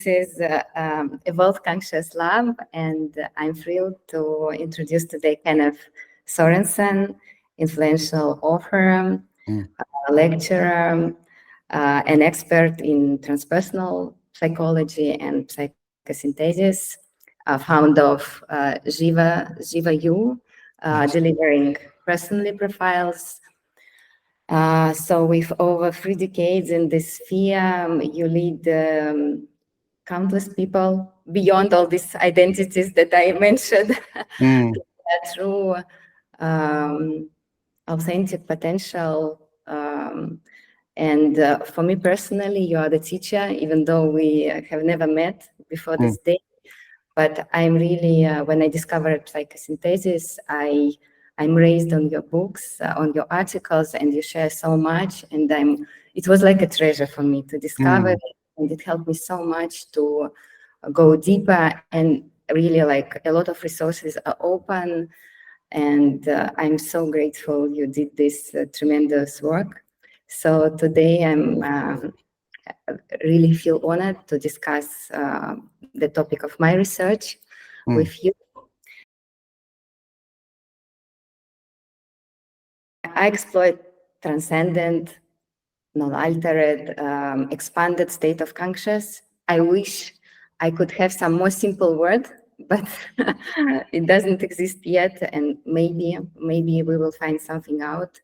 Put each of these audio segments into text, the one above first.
is Evolved Conscious Lab, and I'm thrilled to introduce today Kenneth Sørensen, influential author, lecturer, an expert in transpersonal psychology and psychosynthesis, founder of Jiva U, delivering personality profiles. So with over 3 decades in this sphere, you lead countless people beyond all these identities that I mentioned through authentic potential. And for me personally, you are the teacher, even though we have never met before this day. But I'm really, when I discovered psychosynthesis, I'm raised on your books, on your articles, and you share so much. And it was like a treasure for me to discover it, and it helped me so much to go deeper. And really, like, a lot of resources are open, and I'm so grateful you did this tremendous work. So today I'm really feel honored to discuss the topic of my research with you. I exploit transcendent, non-altered, expanded state of conscious. I wish I could have some more simple word, but it doesn't exist yet, and maybe we will find something out.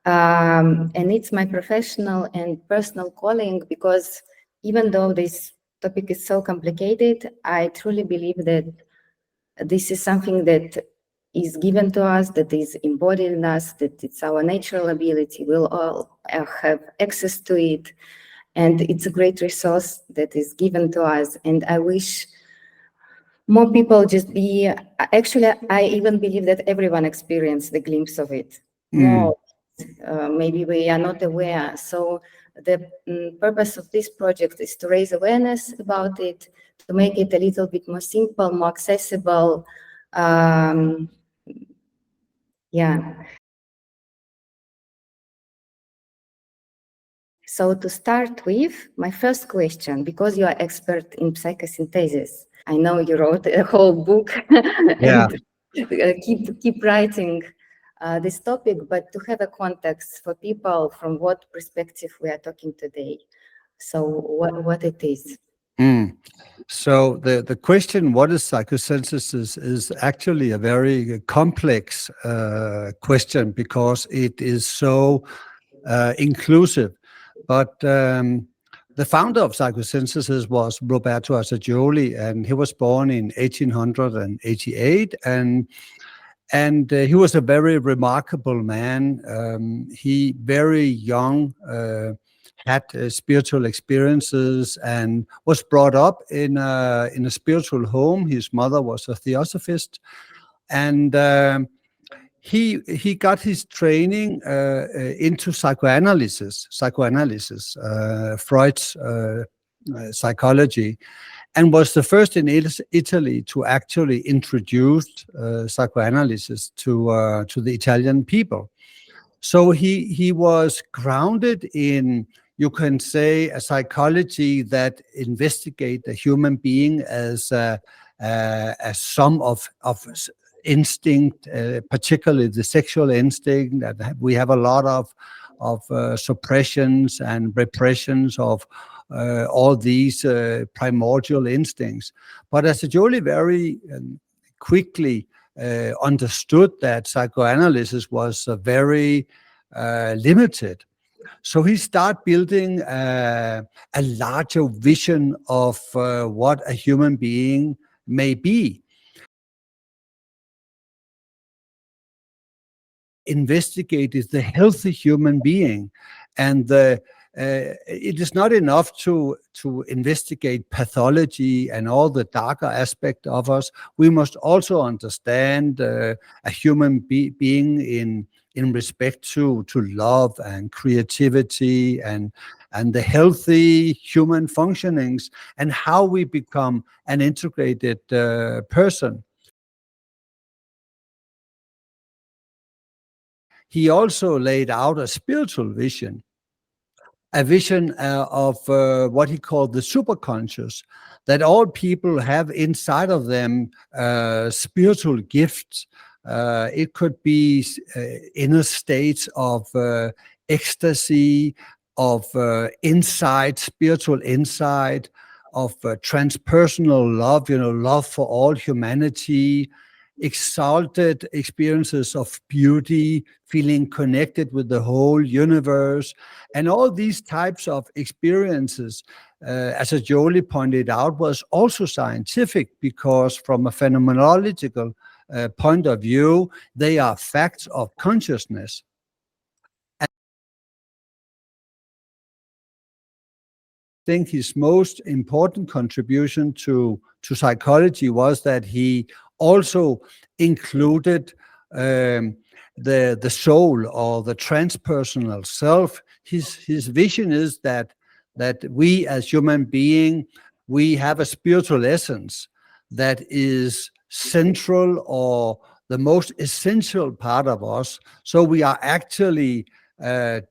And it's my professional and personal calling, because even though this topic is so complicated, I truly believe that this is something that is given to us, that is embodied in us, that it's our natural ability. We'll all have access to it. And it's a great resource that is given to us. And I wish more people just be, actually, I even believe that everyone experienced the glimpse of it. More, maybe we are not aware. So the purpose of this project is to raise awareness about it, to make it a little bit more simple, more accessible. Yeah. So to start with, my first question, because you are expert in psychosynthesis, I know you wrote a whole book and keep writing this topic, but to have a context for people, from what perspective we are talking today. So what it is. So the question, what is psychosynthesis, is actually a very complex question, because it is so inclusive. But the founder of psychosynthesis was Roberto Assagioli, and he was born in 1888, and he was a very remarkable man. He very young had spiritual experiences and was brought up in a spiritual home. His mother was a theosophist, and he got his training into psychoanalysis, Freud's psychology, and was the first in Italy to actually introduce psychoanalysis to the Italian people. So he was grounded in, you can say, a psychology that investigate the human being as a sum of instinct, particularly the sexual instinct, that we have a lot of suppressions and repressions of all these primordial instincts. But Assagioli very quickly understood that psychoanalysis was very limited. So he started building a larger vision of what a human being may be. Investigated the healthy human being, and it is not enough to investigate pathology and all the darker aspect of us. We must also understand a human being in respect to love and creativity and the healthy human functionings, and how we become an integrated person. He also laid out a spiritual vision. a vision of what he called the superconscious, that all people have inside of them spiritual gifts. It could be inner states of ecstasy, of insight, spiritual insight, of transpersonal love, love for all humanity, exalted experiences of beauty, feeling connected with the whole universe, and all these types of experiences, as Assagioli pointed out, was also scientific, because from a phenomenological point of view, they are facts of consciousness. I think his most important contribution to psychology was that he also included the soul, or the transpersonal self. His vision is that we as human beings, we have a spiritual essence that is central, or the most essential part of us. So we are actually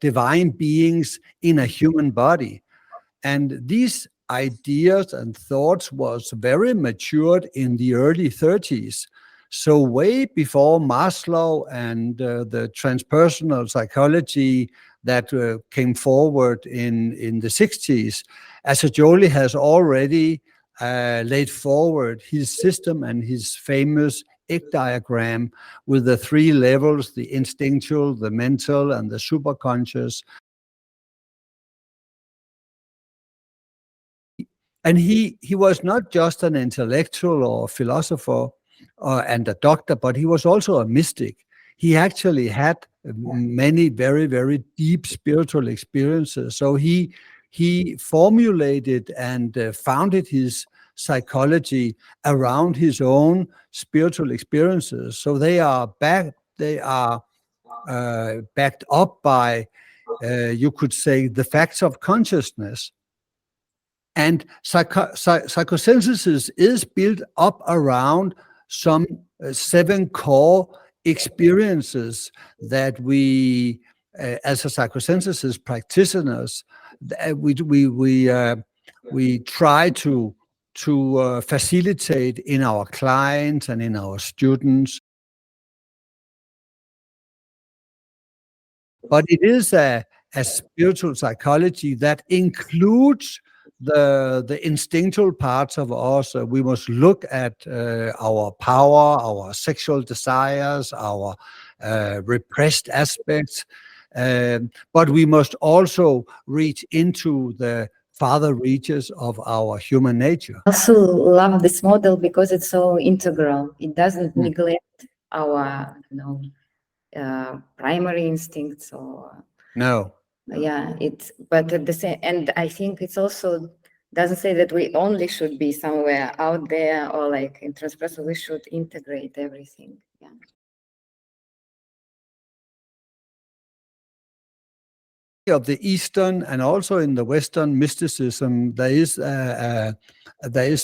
divine beings in a human body. And these ideas and thoughts was very matured in the early 30s. So way before Maslow and the transpersonal psychology that came forward in the 60s, Assagioli has already laid forward his system and his famous Eck diagram with the 3 levels: the instinctual, the mental, and the superconscious. And he was not just an intellectual or philosopher and a doctor, but he was also a mystic. He actually had many very, very deep spiritual experiences. So he formulated and founded his psychology around his own spiritual experiences. So they are backed up by, you could say, the facts of consciousness. And psychosynthesis is built up around some 7 core experiences that we, as a psychosynthesis practitioners, we try to facilitate in our clients and in our students. But it is a spiritual psychology that includes the instinctual parts of us. We must look at our power, our sexual desires, our repressed aspects, but we must also reach into the farther reaches of our human nature. I also love this model because it's so integral. It doesn't neglect our primary instincts, or no. Yeah, but at the same, and I think it's also doesn't say that we only should be somewhere out there, or like in transpersonal, we should integrate everything. Yeah. Of the Eastern and also in the Western mysticism, there is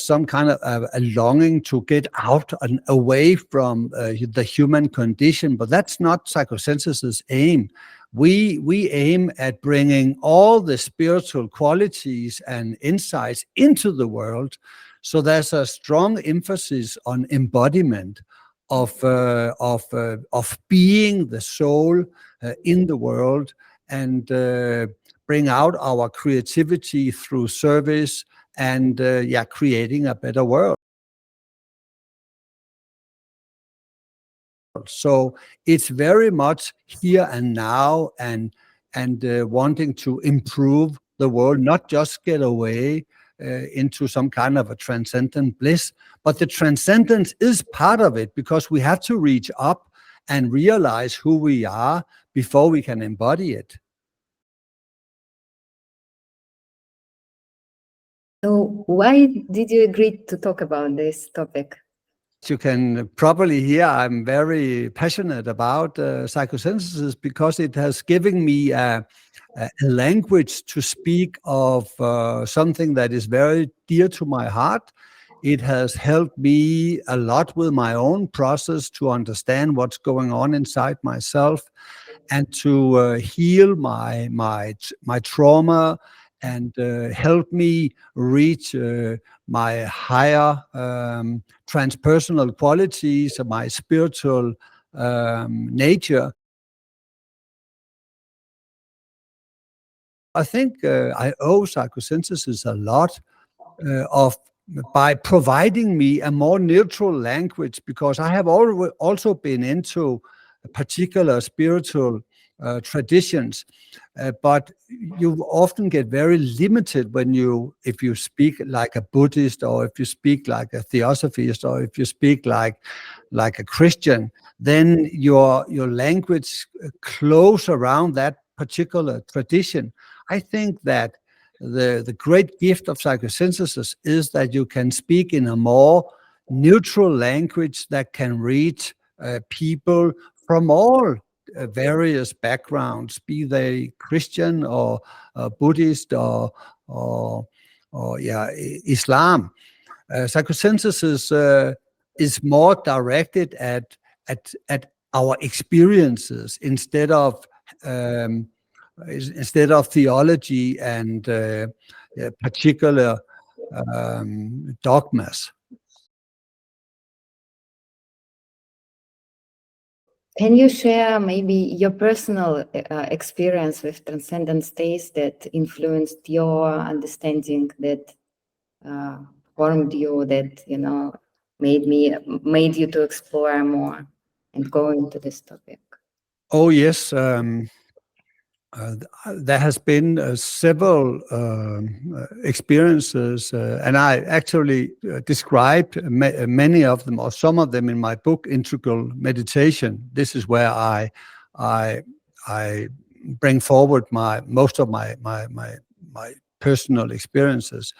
some kind of a longing to get out and away from the human condition, but that's not psychosynthesis' aim. We aim at bringing all the spiritual qualities and insights into the world. So there's a strong emphasis on embodiment of being the soul in the world, and bring out our creativity through service and creating a better world. So it's very much here and now, and wanting to improve the world, not just get away into some kind of a transcendent bliss, but the transcendence is part of it, because we have to reach up and realize who we are before we can embody it. So why did you agree to talk about this topic? You can probably hear I'm very passionate about psychosynthesis, because it has given me a language to speak of something that is very dear to my heart. It has helped me a lot with my own process to understand what's going on inside myself. and to heal my trauma and help me reach my higher transpersonal qualities, my spiritual nature. I think I owe Psychosynthesis a lot by providing me a more neutral language, because I have also been into particular spiritual traditions, but you often get very limited if you speak like a Buddhist, or if you speak like a theosophist, or if you speak like a Christian. Then your language close around that particular tradition. I think that the great gift of Psychosynthesis is that you can speak in a more neutral language that can reach people from all various backgrounds, be they Christian or Buddhist or Islam. Psychosynthesis is more directed at our experiences instead of theology and particular dogmas. Can you share maybe your personal experience with transcendent states that influenced your understanding, that formed you, that made you to explore more and go into this topic? Oh yes, there has been several experiences, and I actually described many of them, or some of them, in my book Integral Meditation. This is where I bring forward most of my personal experiences.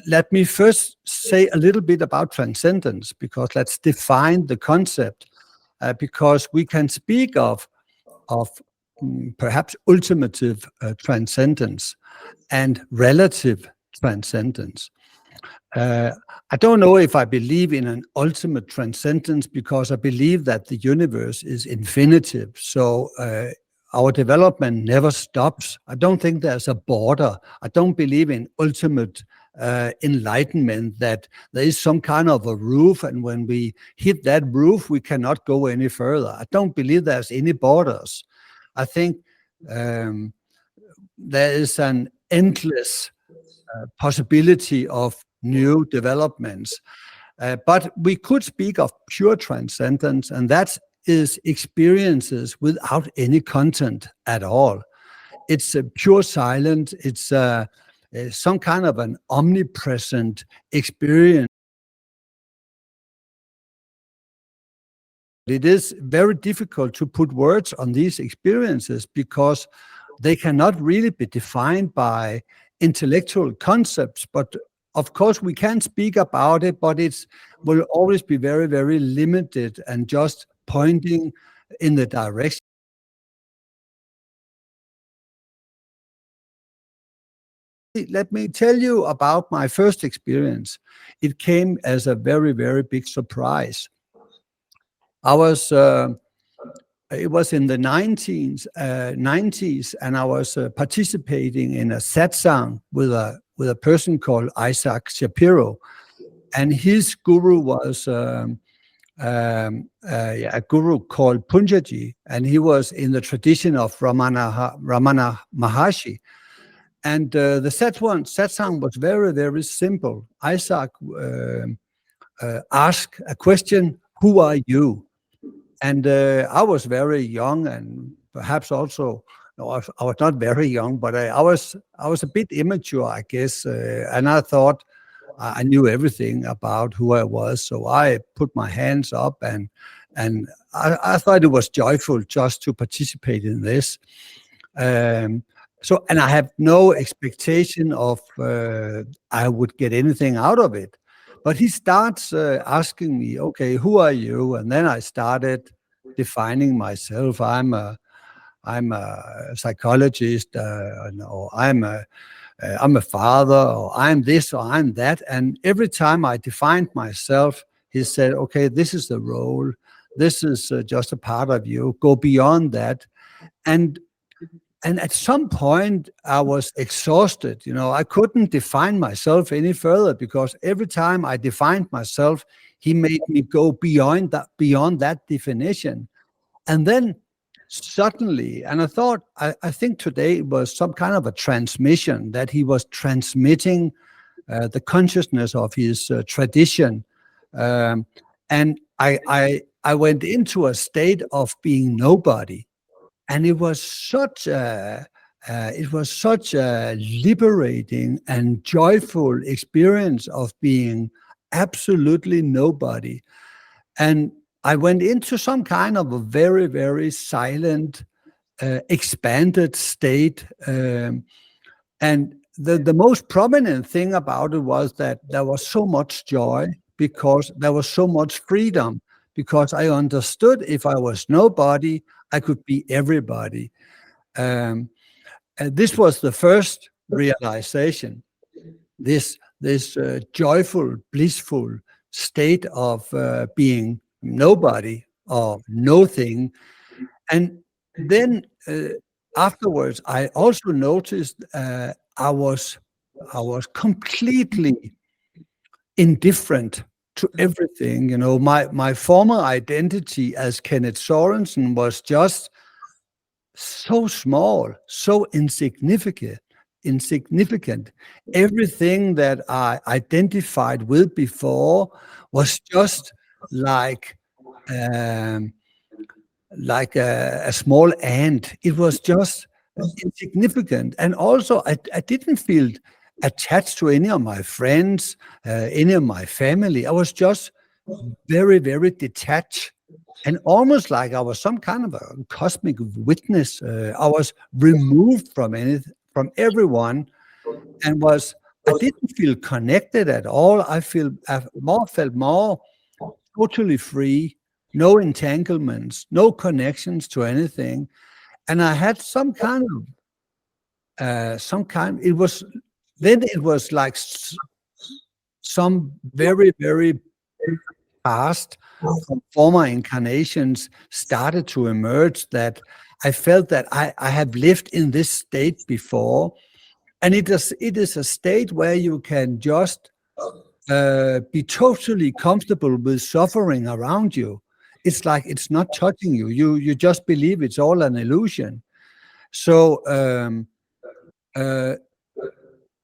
Let me first say a little bit about transcendence, because let's define the concept. Because we can speak of perhaps ultimative transcendence and relative transcendence. I don't know if I believe in an ultimate transcendence, because I believe that the universe is infinitive. So our development never stops. I don't think there's a border. I don't believe in ultimate enlightenment, that there is some kind of a roof, and when we hit that roof, we cannot go any further. I don't believe there's any borders. I think there is an endless possibility of new developments. But we could speak of pure transcendence, and that is experiences without any content at all. It's a pure silence. It's some kind of an omnipresent experience. It is very difficult to put words on these experiences, because they cannot really be defined by intellectual concepts. But of course, we can speak about it, but it will always be very, very limited and just pointing in the direction. Let me tell you about my first experience. It came as a very, very big surprise. It was in the 90s, and I was participating in a satsang with a person called Isaac Shapiro, and his guru was a guru called Punjaji, and he was in the tradition of Ramana Maharshi. And the satsang was very, very simple. Isaac asked a question: "Who are you?" And I was very young, and perhaps also, no, I was not very young, but I was a bit immature, I guess, and I thought I knew everything about who I was. So I put my hands up, and I thought it was joyful just to participate in this. And I have no expectation of I would get anything out of it. But he starts asking me, "Okay, who are you?" And then I started defining myself. I'm a psychologist, or I'm a father, or I'm this, or I'm that. And every time I defined myself, he said, okay, this is the role. This is just a part of you. Go beyond that. And at some point, I was exhausted. I couldn't define myself any further, because every time I defined myself, he made me go beyond that definition. And then suddenly, and I think today it was some kind of a transmission, that he was transmitting the consciousness of his tradition. And I went into a state of being nobody. And it was such a liberating and joyful experience of being absolutely nobody. And I went into some kind of a very, very silent, expanded state. And the most prominent thing about it was that there was so much joy, because there was so much freedom, because I understood if I was nobody, I could be everybody. And this was the first realization, this joyful, blissful state of being nobody or nothing. And then afterwards, I also noticed I was completely indifferent to everything. My former identity as Kenneth Sørensen was just so small, so insignificant. Everything that I identified with before was just like a small ant. It was just insignificant. And also, I didn't feel attached to any of my friends, any of my family. I was just very, very detached, and almost like I was some kind of a cosmic witness. I was removed from everyone, and I didn't feel connected at all. I felt more totally free, no entanglements, no connections to anything. And I had it was like some very, very past from former incarnations started to emerge, that I felt that I have lived in this state before. And it is a state where you can just be totally comfortable with suffering around you. It's like it's not touching you. You just believe it's all an illusion. So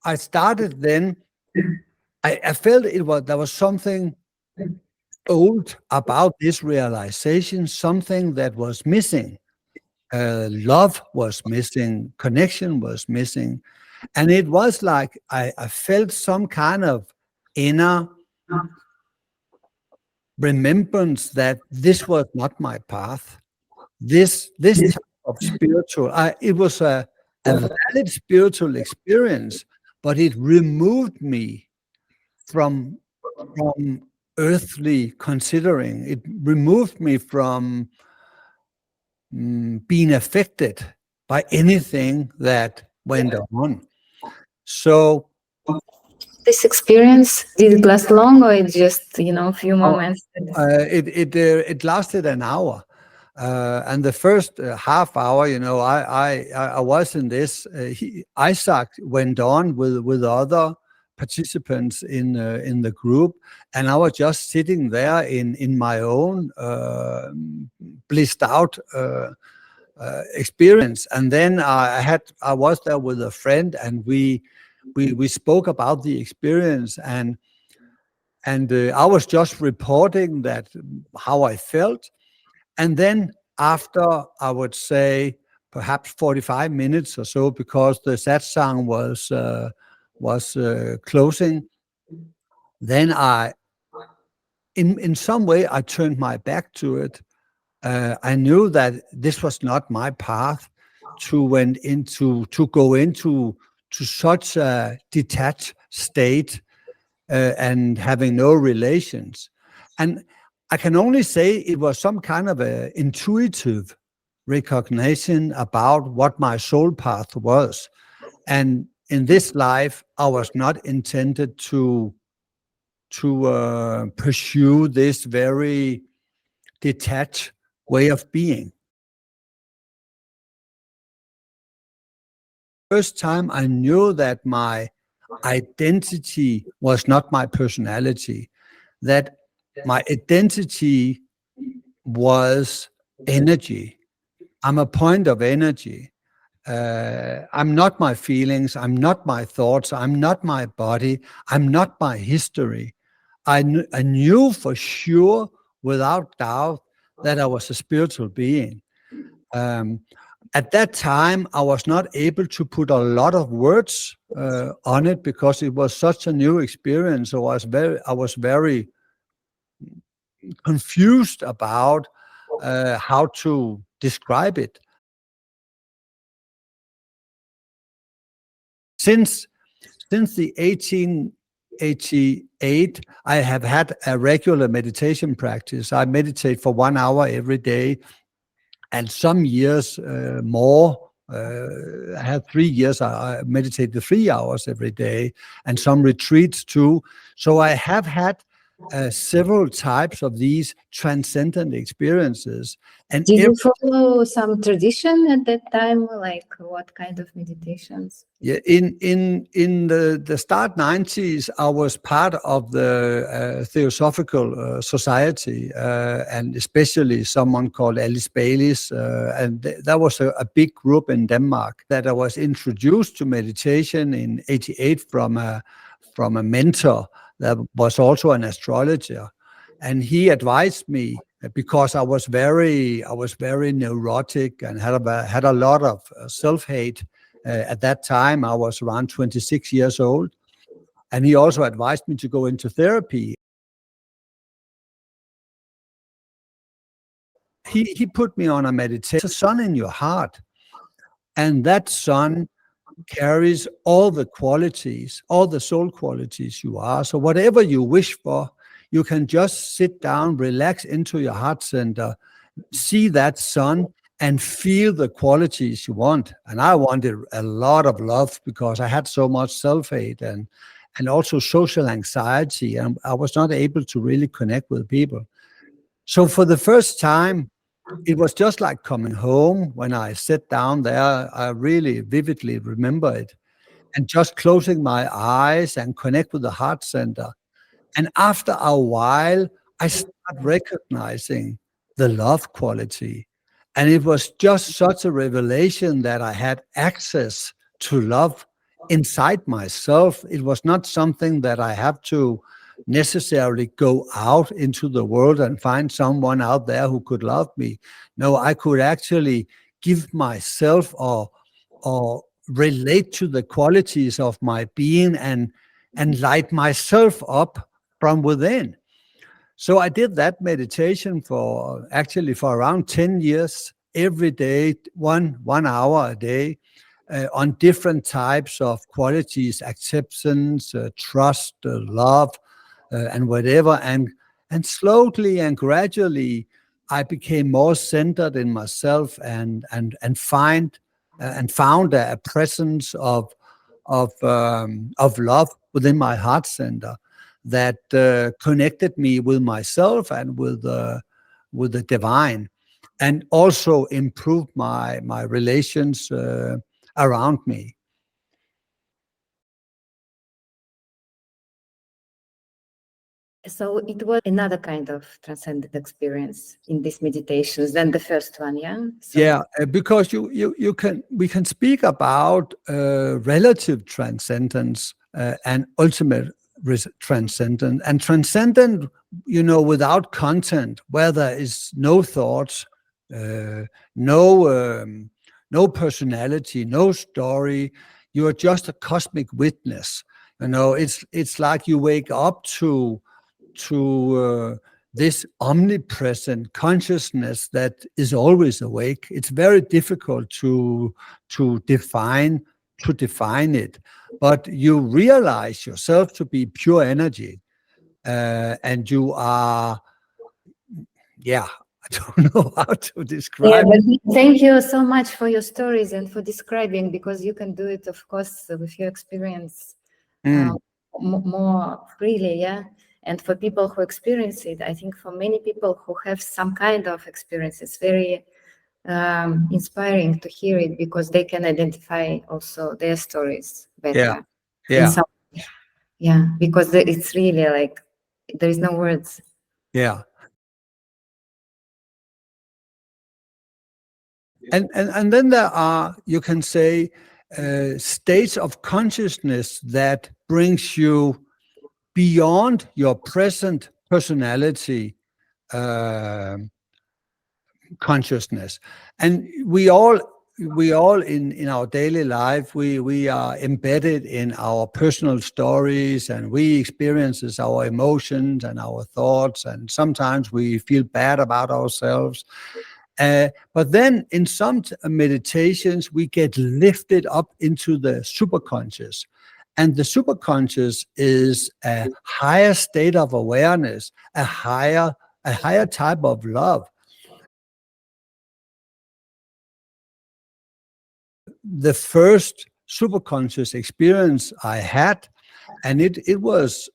I started then. I felt there was something old about this realization, something that was missing. Love was missing, connection was missing. And it was like I felt some kind of inner remembrance that this was not my path. This type of spiritual, it was a valid spiritual experience, but it removed me from earthly considering. It removed me from being affected by anything that went on. So this experience, did it last long, or it just a few moments? It lasted an hour, and the first half hour, I was in this. Isaac went on with other participants in the group, and I was just sitting there in my own blissed out experience. And then I was there with a friend, and we spoke about the experience, and I was just reporting that how I felt. And then after, I would say, perhaps 45 minutes or so, because the satsang was closing, then in some way I turned my back to it. I knew that this was not my path to go into such a detached state and having no relations. And I can only say it was some kind of a intuitive recognition about what my soul path was. And in this life, I was not intended to to pursue this very detached way of being. First time I knew that my identity was not my personality, that my identity was energy. I'm a point of energy. I'm not my feelings. I'm not my thoughts. I'm not my body. I'm not my history. I knew for sure, without doubt, that I was a spiritual being. At that time, I was not able to put a lot of words on it because it was such a new experience. So I was very confused about how to describe it. Since the 1888, I have had a regular meditation practice. I meditate for 1 hour every day, and some years more. I had 3 years I meditated 3 hours every day, and some retreats too. So I have had several types of these transcendent experiences. And did you follow some tradition at that time? Like what kind of meditations? Yeah, in the start 90s, I was part of the Theosophical Society, and especially someone called Alice Baylis, and that was a big group in Denmark that I was introduced to meditation in '88 from a mentor that was also an astrologer, and he advised me because I was very neurotic and had a lot of self-hate. At that time, I was around 26 years old, and he also advised me to go into therapy. He put me on a meditation. There's a sun in your heart, and that sun carries all the qualities, all the soul qualities you are. So whatever you wish for, you can just sit down, relax into your heart center, see that sun, and feel the qualities you want. And I wanted a lot of love because I had so much self-hate and also social anxiety, and I was not able to really connect with people. So for the first time, it was just like coming home. When I sat down there, I really vividly remember it, and just closing my eyes and connect with the heart center. And after a while, I started recognizing the love quality. And it was just such a revelation that I had access to love inside myself. It was not something that I have to necessarily go out into the world and find someone out there who could love me. No, I could actually give myself or relate to the qualities of my being and light myself up from within. So I did that meditation for around 10 years, every day, one hour a day, on different types of qualities, acceptance, trust, love, and whatever. And slowly and gradually, I became more centered in myself and found a presence of love within my heart center that connected me with myself and with the divine, and also improved my relations around me. So it was another kind of transcendent experience in these meditations than the first one, yeah? So Yeah, because we can speak about relative transcendence and ultimate transcendent. And transcendent, without content, where there is no thoughts, no personality, no story. You are just a cosmic witness. It's like you wake up to this omnipresent consciousness that is always awake. It's very difficult to define it, but you realize yourself to be pure energy, and you are, I don't know how to describe. yeah, but thank you so much for your stories and for describing, because you can do it, of course, with your experience more freely, yeah. And for people who experience it, I think for many people who have some kind of experience, it's very inspiring to hear it, because they can identify also their stories better. Yeah, Because it's really like there is no words. yeah. And then there are, you can say, states of consciousness that brings you beyond your present personality consciousness. And we all in our daily life, we are embedded in our personal stories, and we experiences our emotions and our thoughts, and sometimes we feel bad about ourselves. But then in some meditations, we get lifted up into the superconscious. And the superconscious is a higher state of awareness, a higher type of love. The first superconscious experience I had, and it was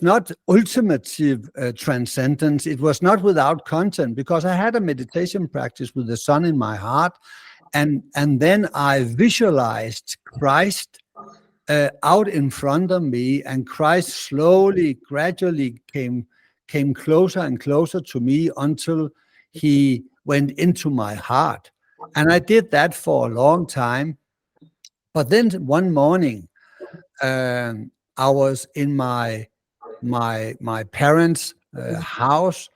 not ultimative transcendence. It was not without content, because I had a meditation practice with the sun in my heart, and then I visualized Christ out in front of me, and Christ slowly, gradually came closer and closer to me until he went into my heart. And I did that for a long time. But then one morning, I was in my parents' house,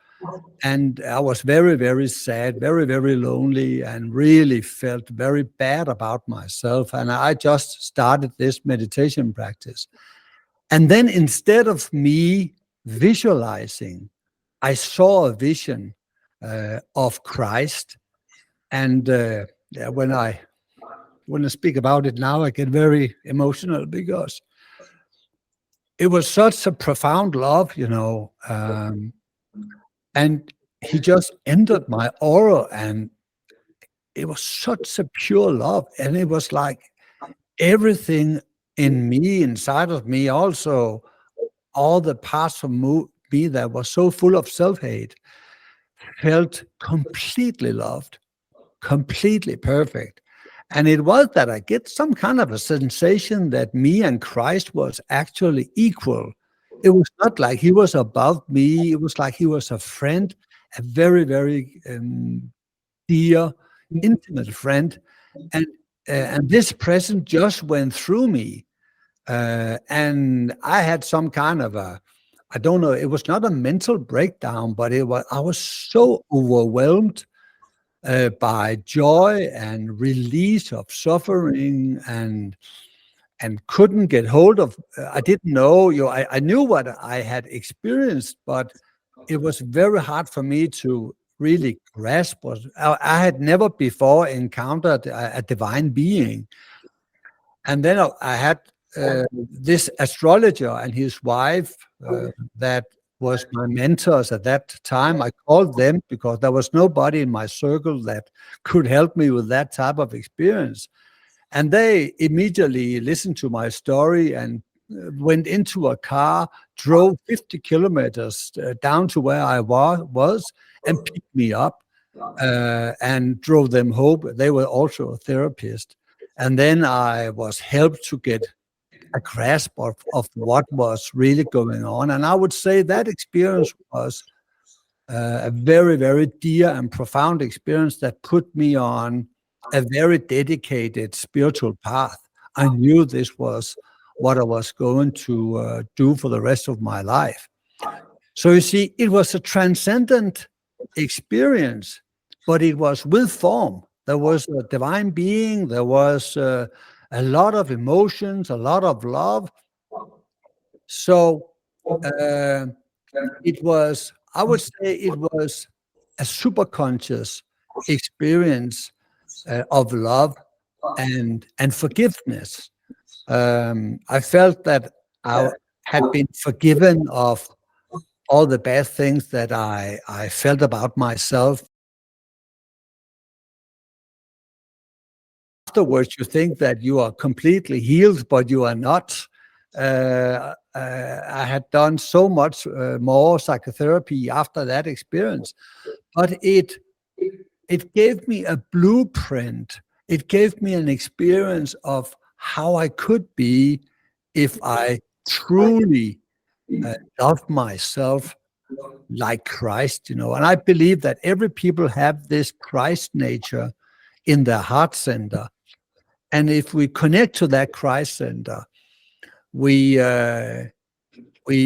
and I was very, very sad, very, very lonely, and really felt very bad about myself. And I just started this meditation practice. And then instead of me visualizing, I saw a vision of Christ. And when I speak about it now, I get very emotional, because it was such a profound love, and he just entered my aura, and it was such a pure love. And it was like everything in me, inside of me, also all the parts of me that was so full of self-hate, felt completely loved, completely perfect. And it was that I get some kind of a sensation that me and Christ was actually equal. It was not like he was above me. It was like he was a friend, a very, very dear, intimate friend. And this presence just went through me. And I had some kind of I don't know, it was not a mental breakdown, but I was so overwhelmed by joy and release of suffering, and couldn't get hold of. I didn't know. I knew what I had experienced, but it was very hard for me to really grasp. I had never before encountered a divine being. And then I had this astrologer and his wife that was my mentors at that time. I called them because there was nobody in my circle that could help me with that type of experience. And they immediately listened to my story and went into a car, drove 50 kilometers down to where I was, and picked me up and drove them home. They were also a therapist. And then I was helped to get a grasp of what was really going on. And I would say that experience was a very, very dear and profound experience that put me on a very dedicated spiritual path. I knew this was what I was going to do for the rest of my life. So you see, it was a transcendent experience, but it was with form. There was a divine being. There was a lot of emotions, a lot of love. So it was, I would say it was a superconscious experience of love and forgiveness. I felt that I had been forgiven of all the bad things that I felt about myself. Afterwards, you think that you are completely healed, but you are not. I had done so much more psychotherapy after that experience, but it gave me a blueprint. It gave me an experience of how I could be if I truly love myself like Christ, And I believe that every people have this Christ nature in their heart center. And if we connect to that Christ center, we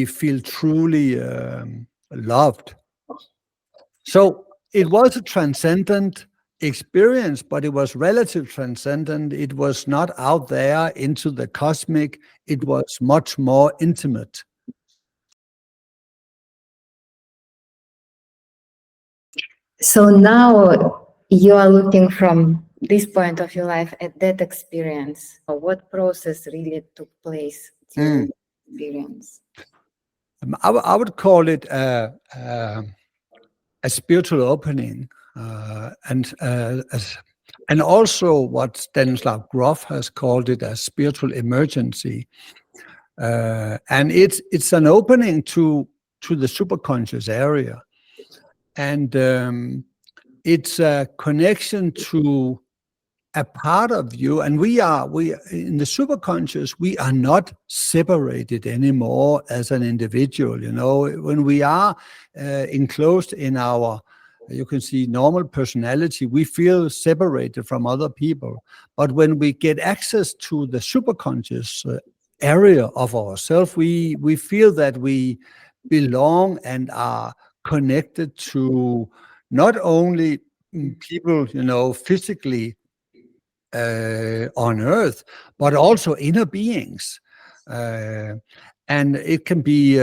feel truly loved. So it was a transcendent experience, but it was relative transcendent. It was not out there into the cosmic. It was much more intimate. So now you are looking from this point of your life at that experience. What process really took place during the experience? I would call it a spiritual opening, and also what Stanislav Grof has called it a spiritual emergency, and it's an opening to the superconscious area, and it's a connection to a part of you, and we in the superconscious, we are not separated anymore as an individual. When we are enclosed in our, you can see, normal personality, we feel separated from other people. But when we get access to the superconscious area of ourselves, we feel that we belong and are connected to not only people, physically on earth, but also inner beings. And it can be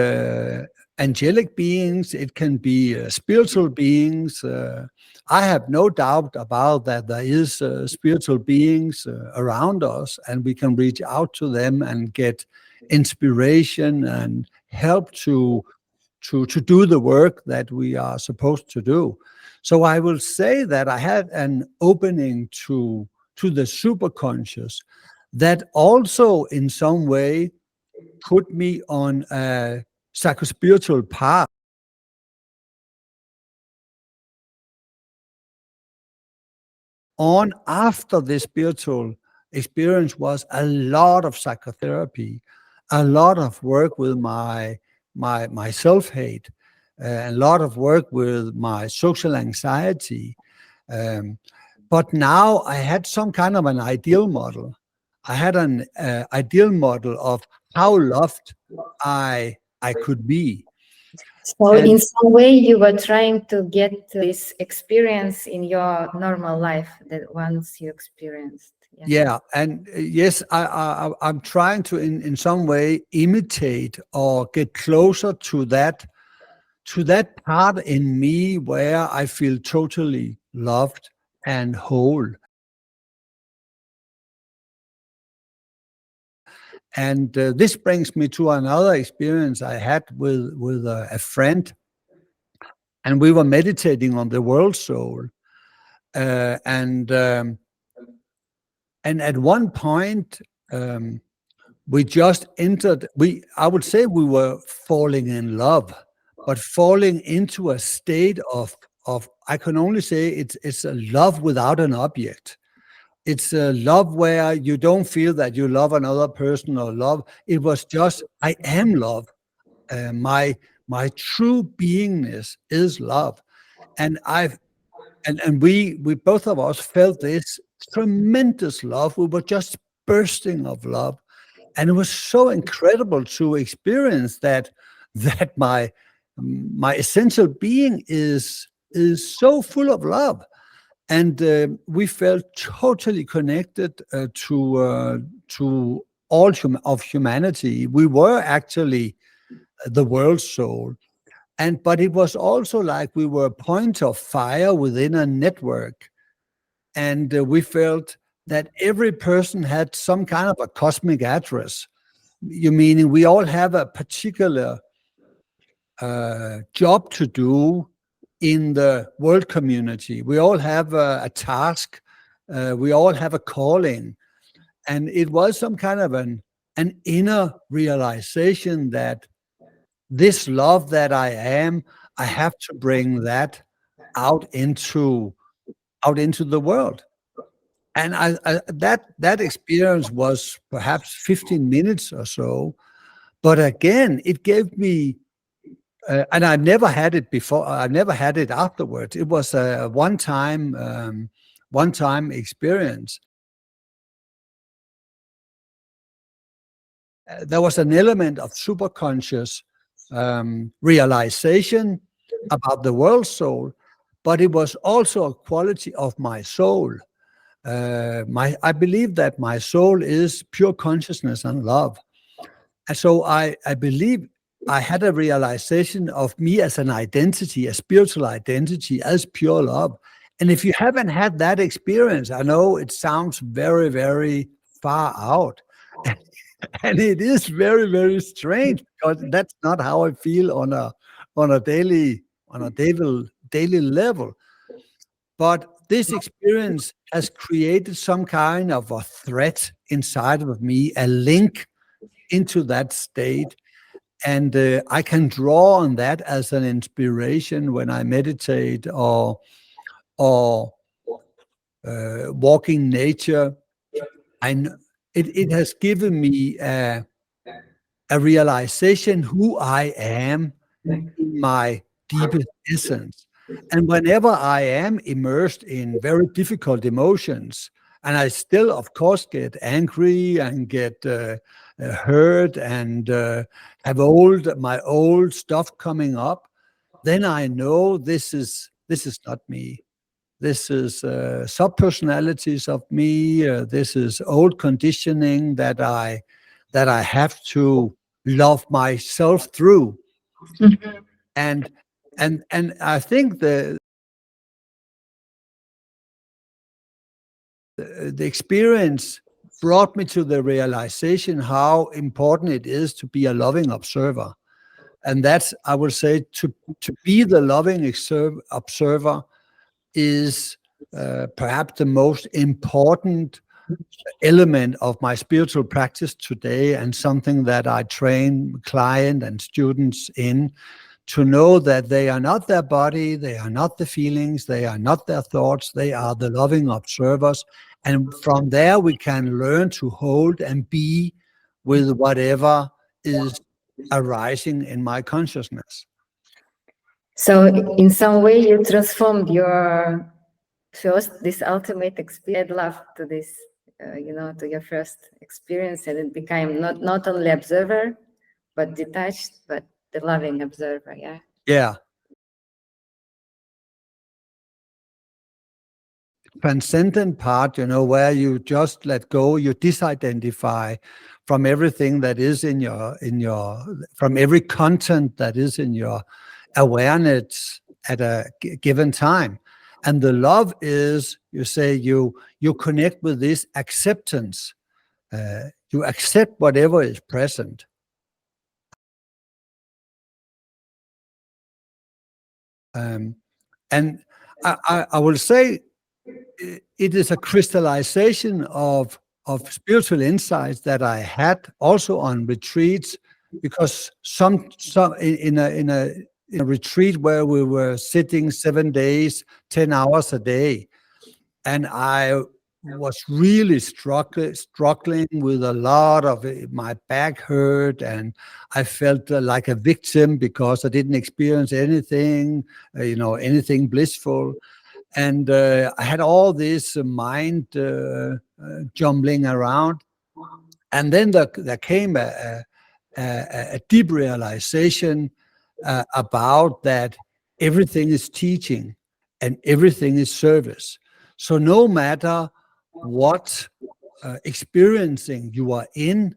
angelic beings, it can be spiritual beings. I have no doubt about that there is spiritual beings around us, and we can reach out to them and get inspiration and help to do the work that we are supposed to do. So I will say that I had an opening to the superconscious that also in some way put me on a psychospiritual path. On after this spiritual experience was a lot of psychotherapy, a lot of work with my self-hate, a lot of work with my social anxiety. But now I had some kind of an ideal model. I had an ideal model of how loved I could be. So in some way you were trying to get this experience in your normal life that once you experienced. Yeah, and yes, I'm trying to in some way imitate or get closer to that part in me where I feel totally loved and whole. And this brings me to another experience I had with a friend, and we were meditating on the world soul, and at one point we just entered. I would say we were falling in love, but falling into a state of I can only say it's a love without an object. It's a love where you don't feel that you love another person or love. It was just, I am love. My true beingness is love. And we both of us felt this tremendous love. We were just bursting of love. And it was so incredible to experience that my essential being is so full of love. And we felt totally connected to all of humanity. We were actually the world soul, but it was also like we were a point of fire within a network, and we felt that every person had some kind of a cosmic address. You meaning we all have a particular job to do in the world community. We all have a task. We all have a calling. And it was some kind of an an inner realization that this love that I am, I have to bring that out into the world. And that experience was perhaps 15 minutes or so, but again, it gave me, and I've never had it before. I've never had it afterwards. It was a one-time experience. There was an element of superconscious realization about the world soul, but it was also a quality of my soul. I believe that my soul is pure consciousness and love. And so I believe I had a realization of me as an identity, a spiritual identity, as pure love. And if you haven't had that experience, I know it sounds very, very far out. And it is very, very strange, because that's not how I feel on a daily level. But this experience has created some kind of a thread inside of me, a link into that state. And I can draw on that as an inspiration when I meditate or walk in nature. It has given me a realization who I am in my deepest essence. And whenever I am immersed in very difficult emotions, and I still, of course, get angry and get hurt and have my old stuff coming up, then I know this is not me. This is subpersonalities of me. This is old conditioning that I have to love myself through. Mhm. And I think the experience brought me to the realization how important it is to be a loving observer. And that's, I would say, to be the loving observer is perhaps the most important element of my spiritual practice today, and something that I train clients and students in, to know that they are not their body, they are not the feelings, they are not their thoughts, they are the loving observers. And from there, we can learn to hold and be with whatever is arising in my consciousness. So in some way you transformed your this ultimate experience, love to this, to your first experience, and it became not only observer, but detached, but the loving observer. Yeah. Yeah. Transcendent part, where you just let go, you disidentify from everything that is from every content that is in your awareness at a given time. And the love is, you say, you connect with this acceptance. You accept whatever is present. And I will say it is a crystallization of spiritual insights that I had also on retreats, because some in a retreat where we were sitting 7 days, 10 hours a day, and I was really struggling with a lot of it. My back hurt, and I felt like a victim because I didn't experience anything, anything blissful. And I had all this mind jumbling around. And then there came a deep realization about that everything is teaching and everything is service. So no matter what experiencing you are in,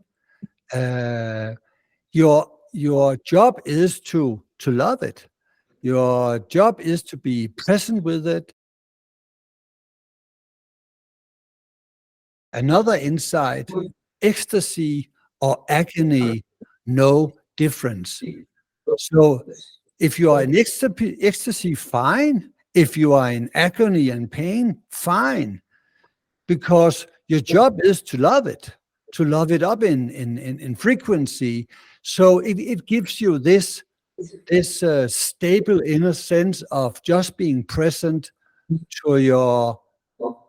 your job is to love it. Your job is to be present with it. Another insight: ecstasy or agony, no difference. So if you are in ecstasy, fine. If you are in agony and pain, fine. Because your job is to love it. love it up in frequency. So it gives you this stable inner sense of just being present to your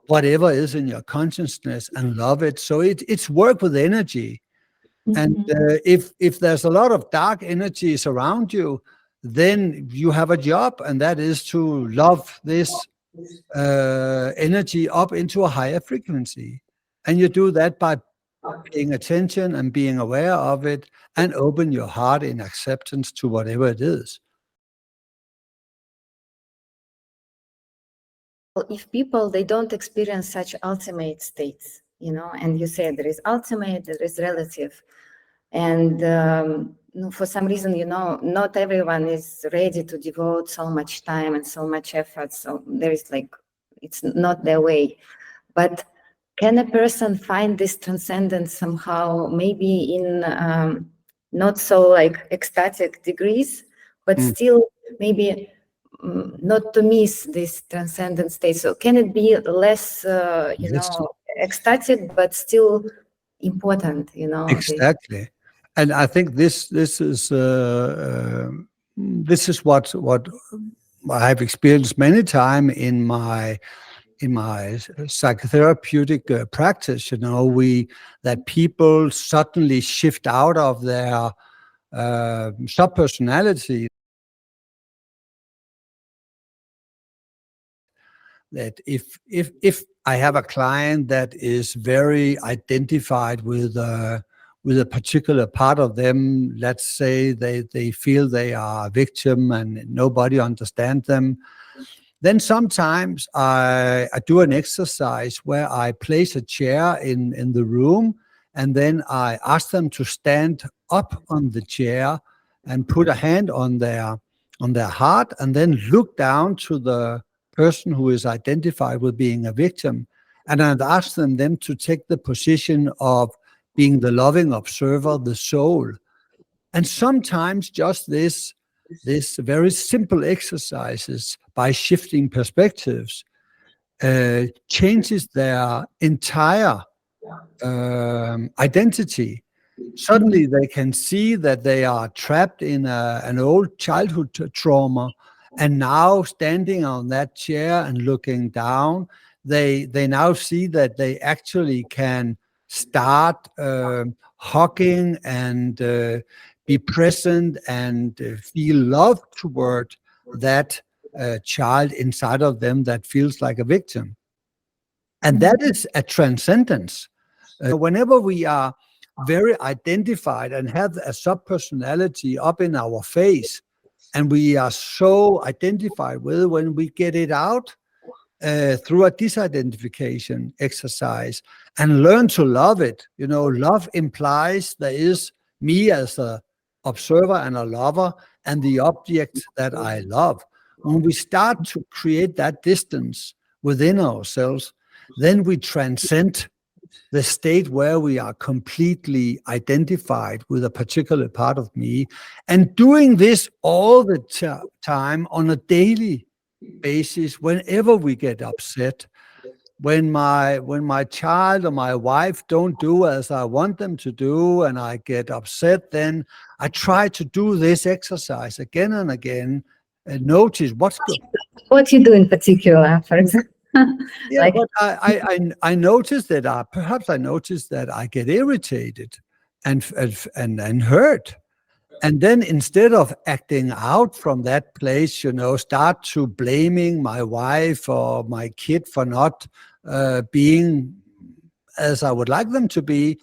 whatever is in your consciousness and love it. So it's work with energy. And if there's a lot of dark energies around you, then you have a job, and that is to love this energy up into a higher frequency. And you do that by paying attention and being aware of it, and open your heart in acceptance to whatever it is. If people, they don't experience such ultimate states, and you say there is ultimate, there is relative, and for some reason, not everyone is ready to devote so much time and so much effort. So there is it's not their way. But can a person find this transcendence somehow, maybe in not so ecstatic degrees, but still maybe not to miss this transcendent state? So can it be less, ecstatic, but still important? Exactly. And I think this is what I've experienced many times in my psychotherapeutic practice. That people suddenly shift out of their subpersonality. That if I have a client that is very identified with a particular part of them, let's say they feel they are a victim and nobody understands them, then sometimes I do an exercise where I place a chair in the room, and then I ask them to stand up on the chair and put a hand on their heart, and then look down to the person who is identified with being a victim. And I'd ask them then to take the position of being the loving observer, the soul. And sometimes just this very simple exercises, by shifting perspectives, changes their entire identity. Suddenly they can see that they are trapped in an old childhood trauma, and now standing on that chair and looking down, they now see that they actually can start hugging and be present and feel love toward that child inside of them that feels like a victim. And that is a transcendence. Whenever we are very identified and have a subpersonality up in our face, and we are so identified with it, when we get it out through a disidentification exercise and learn to love it, love implies there is me as a observer and a lover, and the object that I love. When we start to create that distance within ourselves, then we transcend the state where we are completely identified with a particular part of me. And doing this all the time on a daily basis, whenever we get upset, when my child or my wife don't do as I want them to do, and I get upset, then I try to do this exercise again and again, and notice what's good. What you do in particular, for example? Yeah, but I noticed that perhaps I noticed that I get irritated and hurt. And then instead of acting out from that place, start to blaming my wife or my kid for not being as I would like them to be,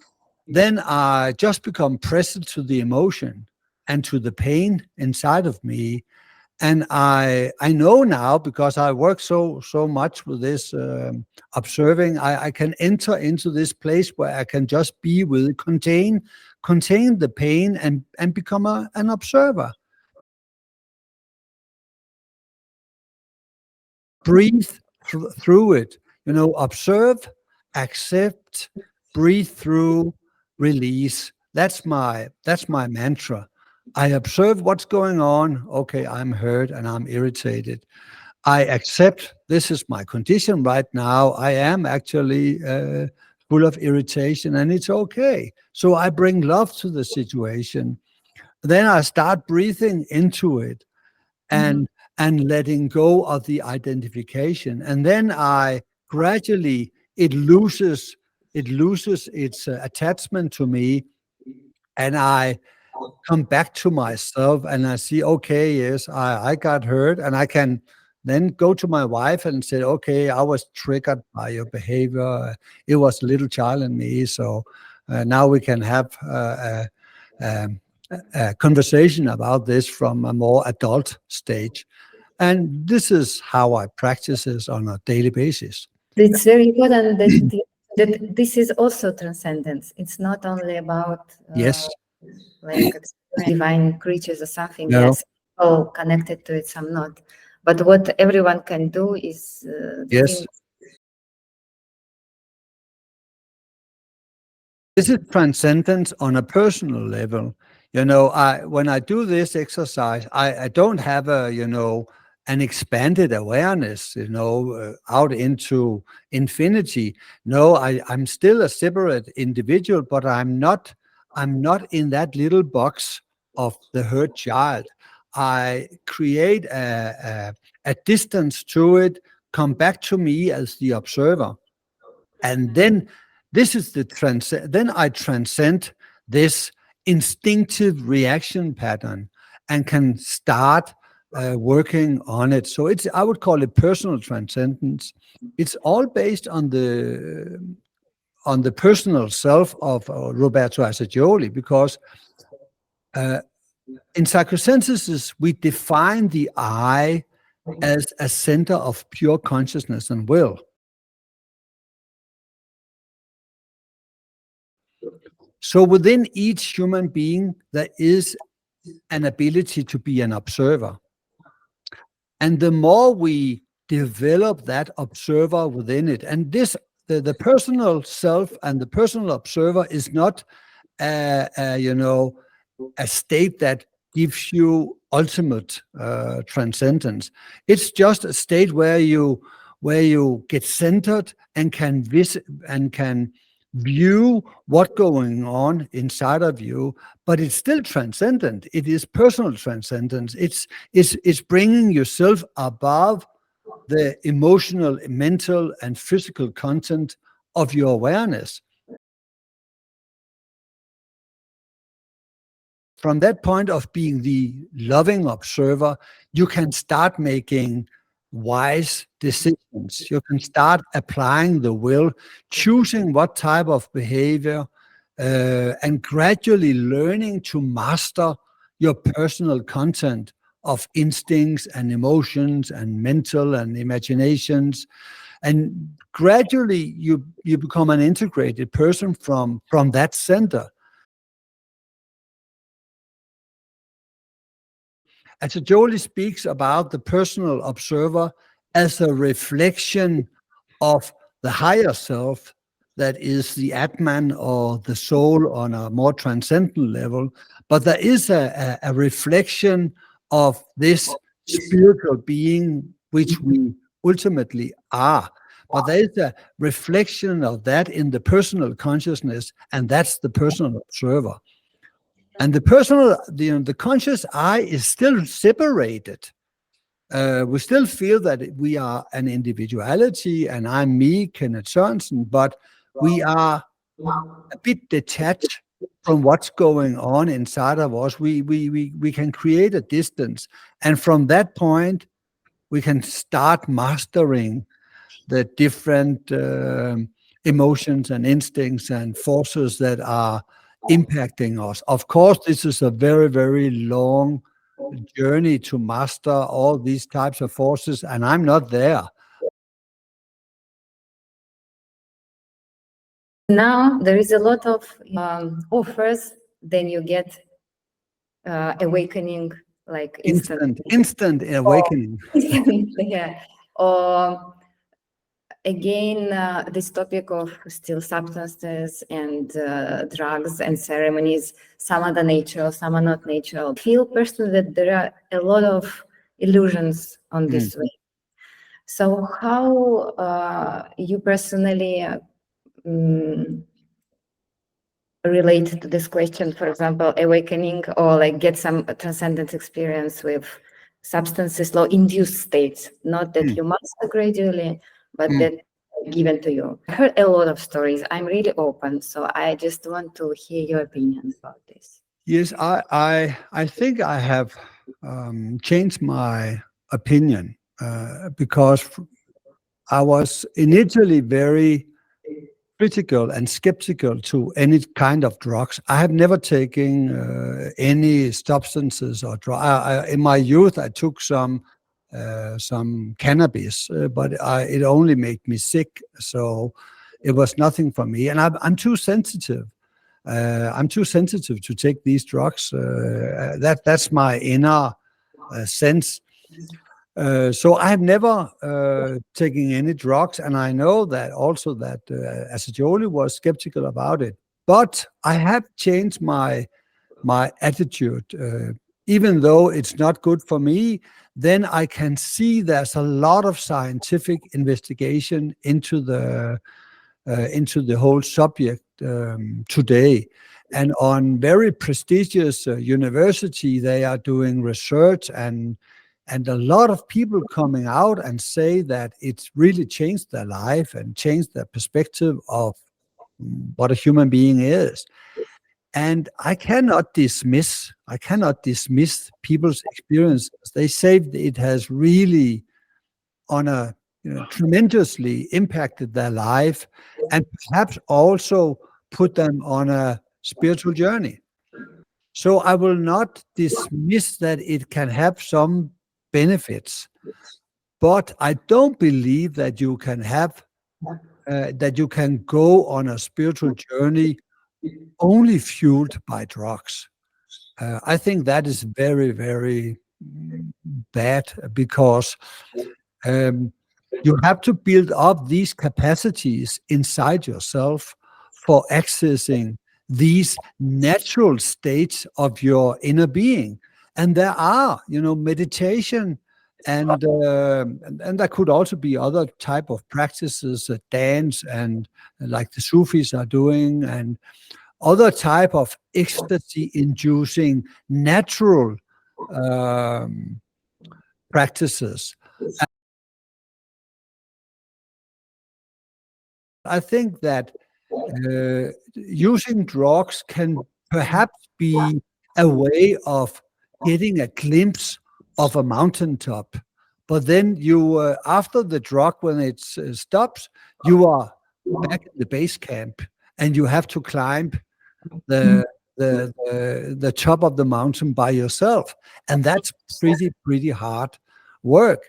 then I just become present to the emotion and to the pain inside of me. And I know now, because I work so much with this observing, I can enter into this place where I can just be with it, contain the pain and become an observer. Breathe through it, observe, accept, breathe through, release. That's my mantra. I observe what's going on. Okay, I'm hurt and I'm irritated. I accept this is my condition right now. I am actually full of irritation, and it's okay. So I bring love to the situation. Then I start breathing into it and letting go of the identification. And then I gradually, it loses its attachment to me, and I come back to myself and I see, okay, yes, I got hurt, and I can then go to my wife and say, okay, I was triggered by your behavior. It was a little child in me. So now we can have a conversation about this from a more adult stage. And this is how I practice this on a daily basis. It's very important that this is also transcendence. It's not only about Yes. like divine creatures or something. No. Yes, all connected to it, some not. But what everyone can do is Yes. This is transcendence on a personal level. When I do this exercise, I don't have an expanded awareness, out into infinity. No, I'm still a separate individual, but I'm not in that little box of the hurt child. I create a distance to it, come back to me as the observer. And then this is then I transcend this instinctive reaction pattern and can start working on it. So I would call it personal transcendence. It's all based on the personal self of Roberto Assagioli, because in Psychosynthesis, we define the I as a center of pure consciousness and will. So within each human being, there is an ability to be an observer. And the more we develop that observer within it, and the personal self and the personal observer is not a state that gives you ultimate transcendence. It's just a state where you get centered and can view what's going on inside of you, but it's still transcendent. It is personal transcendence. It's bringing yourself above the emotional, mental, and physical content of your awareness. From that point of being the loving observer, you can start making wise decisions. You can start applying the will, choosing what type of behavior, and gradually learning to master your personal content of instincts and emotions and mental and imaginations. And gradually you become an integrated person from that center. Assagioli speaks about the personal observer as a reflection of the higher self, that is the Atman or the soul on a more transcendent level. But there is a reflection of this spiritual being, which we ultimately are. But there is a reflection of that in the personal consciousness, and that's the personal observer. And the conscious I is still separated. We still feel that we are an individuality, and I'm me, Kenneth Sørensen, but we are a bit detached from what's going on inside of us. We can create a distance, and from that point, we can start mastering the different emotions and instincts and forces that are impacting us. Of course, this is a very, very long journey to master all these types of forces, and I'm not there. Now there is a lot of offers, then you get awakening, like instant awakening. Yeah. Or again, this topic of still substances and drugs and ceremonies, some are the natural, some are not natural. I feel personally that there are a lot of illusions on this way. So how you personally relate to this question, for example, awakening or like get some transcendence experience with substances, low induced states, not that you master gradually, but that given to you. I heard a lot of stories. I'm really open, so I just want to hear your opinion about this. Yes, I think I have changed my opinion because I was initially very critical and skeptical to any kind of drugs. I have never taken any substances or drugs. In my youth, I took some cannabis, but it only made me sick. So it was nothing for me, and I'm too sensitive. I'm too sensitive to take these drugs. That's my inner sense. So I have never taken any drugs, and I know that also that Assagioli was skeptical about it. But I have changed my attitude. Even though it's not good for me, then I can see there's a lot of scientific investigation into the whole subject today. And on very prestigious university, they are doing research, and a lot of people coming out and say that it's really changed their life and changed their perspective of what a human being is. And I cannot dismiss people's experiences. They say it has really tremendously impacted their life, and perhaps also put them on a spiritual journey. So I will not dismiss that it can have some benefits, but I don't believe that you can have that you can go on a spiritual journey only fueled by drugs. I think that is very, very bad, because you have to build up these capacities inside yourself for accessing these natural states of your inner being. And there are, meditation, and there could also be other type of practices, dance, and like the Sufis are doing, and other type of ecstasy-inducing natural practices. I think that using drugs can perhaps be a way of getting a glimpse of a mountaintop, but then you, after the drug, when it stops, you are back in the base camp, and you have to climb the top of the mountain by yourself, and that's pretty hard work.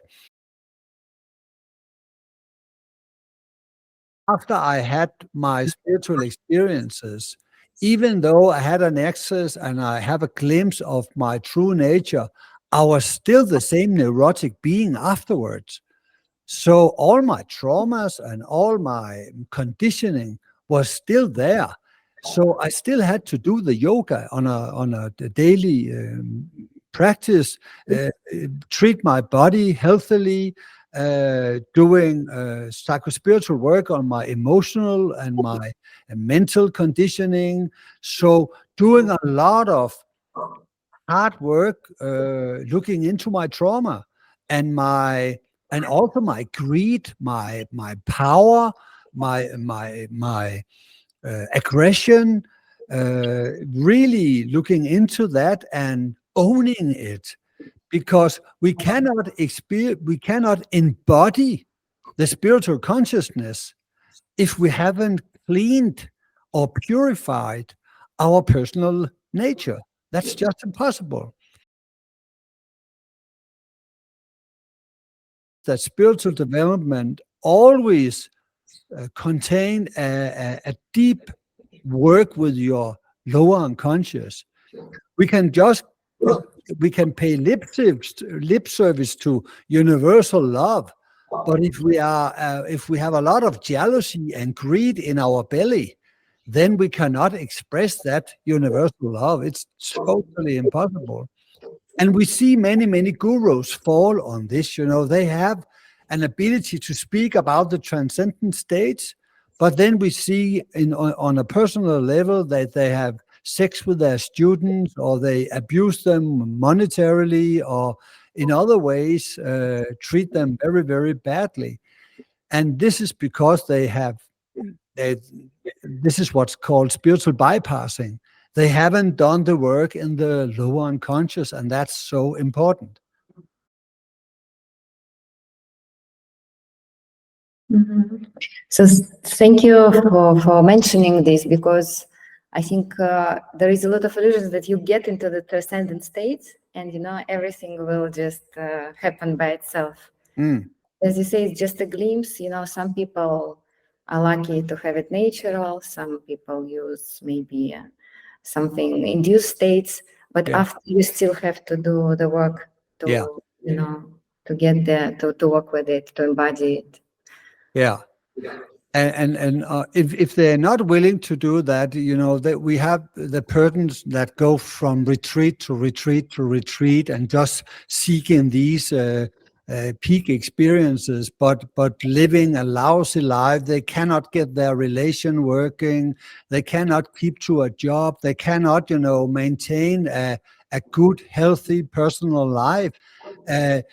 After I had my spiritual experiences, even though I had an access and I have a glimpse of my true nature, I was still the same neurotic being afterwards. So all my traumas and all my conditioning was still there. So I still had to do the yoga on a daily practice, treat my body healthily, doing psychospiritual work on my emotional and my mental conditioning. So doing a lot of hard work, looking into my trauma and also my greed, my power, my aggression, really looking into that and owning it. Because we cannot embody the spiritual consciousness if we haven't cleaned or purified our personal nature. That's just impossible. That spiritual development always contain a deep work with your lower unconscious. We can pay lip service to universal love, but if we have a lot of jealousy and greed in our belly, then we cannot express that universal love. It's totally impossible. And we see many gurus fall on this. They have an ability to speak about the transcendent states, But then we see on a personal level that they have sex with their students, or they abuse them monetarily, or in other ways treat them very, very badly. And this is because this is what's called spiritual bypassing. They haven't done the work in the lower unconscious, and that's so important. Mm-hmm. So thank you for mentioning this, because I think there is a lot of illusions that you get into the transcendent state and, everything will just happen by itself. As you say, it's just a glimpse. Some people are lucky to have it natural. Some people use maybe something induced states, but after you still have to do the work to, to get there, to work with it, to embody it. Yeah. And if they're not willing to do that, that we have the persons that go from retreat to retreat to retreat and just seeking these peak experiences, but living a lousy life. They cannot get their relation working. They cannot keep to a job. They cannot, maintain a good, healthy personal life.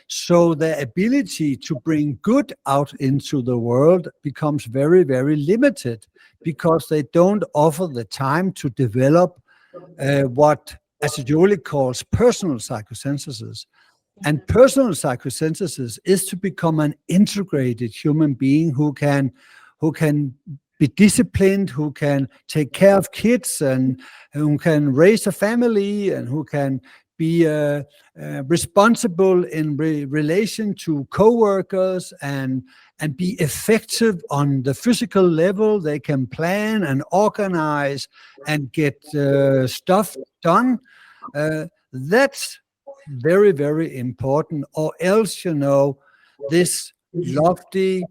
So the ability to bring good out into the world becomes very, very limited, because they don't offer the time to develop what Assagioli calls personal psychosynthesis. And personal psychosynthesis is to become an integrated human being who can be disciplined, who can take care of kids, and who can raise a family, and who can be responsible in relation to co-workers, and be effective on the physical level. They can plan and organize and get stuff done. That's very, very important, or else, this lofty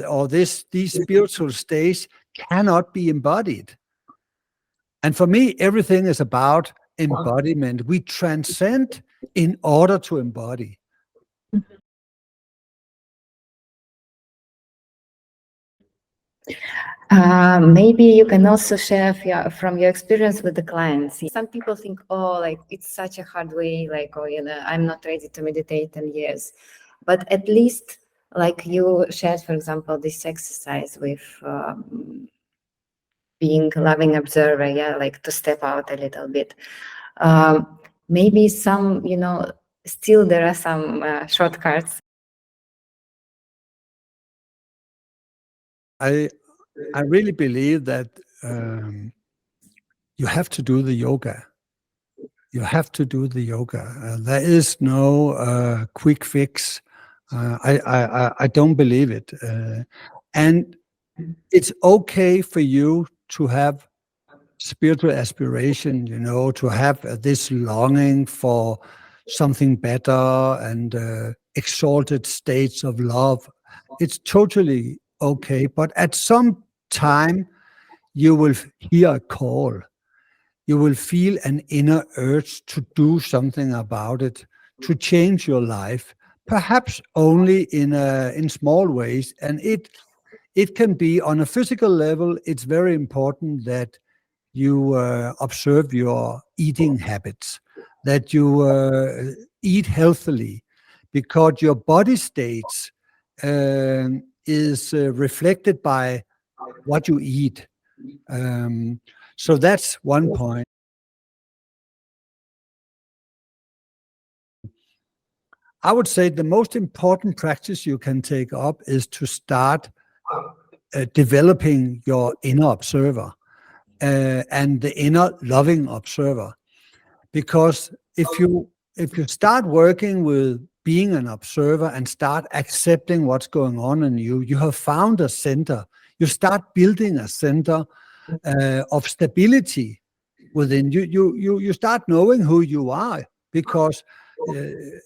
or these spiritual states cannot be embodied. And for me, everything is about embodiment. We transcend in order to embody. Maybe you can also share from your experience with the clients. Some people think, it's such a hard way, I'm not ready to meditate in years. But at least, like you shared, for example, this exercise with being a loving observer, like to step out a little bit. Maybe some, still there are some shortcuts. I really believe that you have to do the yoga. You have to do the yoga. There is no quick fix. I don't believe it. And it's okay for you to have spiritual aspiration, to have this longing for something better and exalted states of love. It's totally okay. But at some time, you will hear a call. You will feel an inner urge to do something about it, to change your life, perhaps only in small ways. And it can be on a physical level. It's very important that you observe your eating habits, that you eat healthily, because your body states is reflected by what you eat. So that's one point. I would say the most important practice you can take up is to start developing your inner observer and the inner loving observer. Because if you start working with being an observer and start accepting what's going on in you, you have found a center. You start building a center of stability within you. You start knowing who you are, because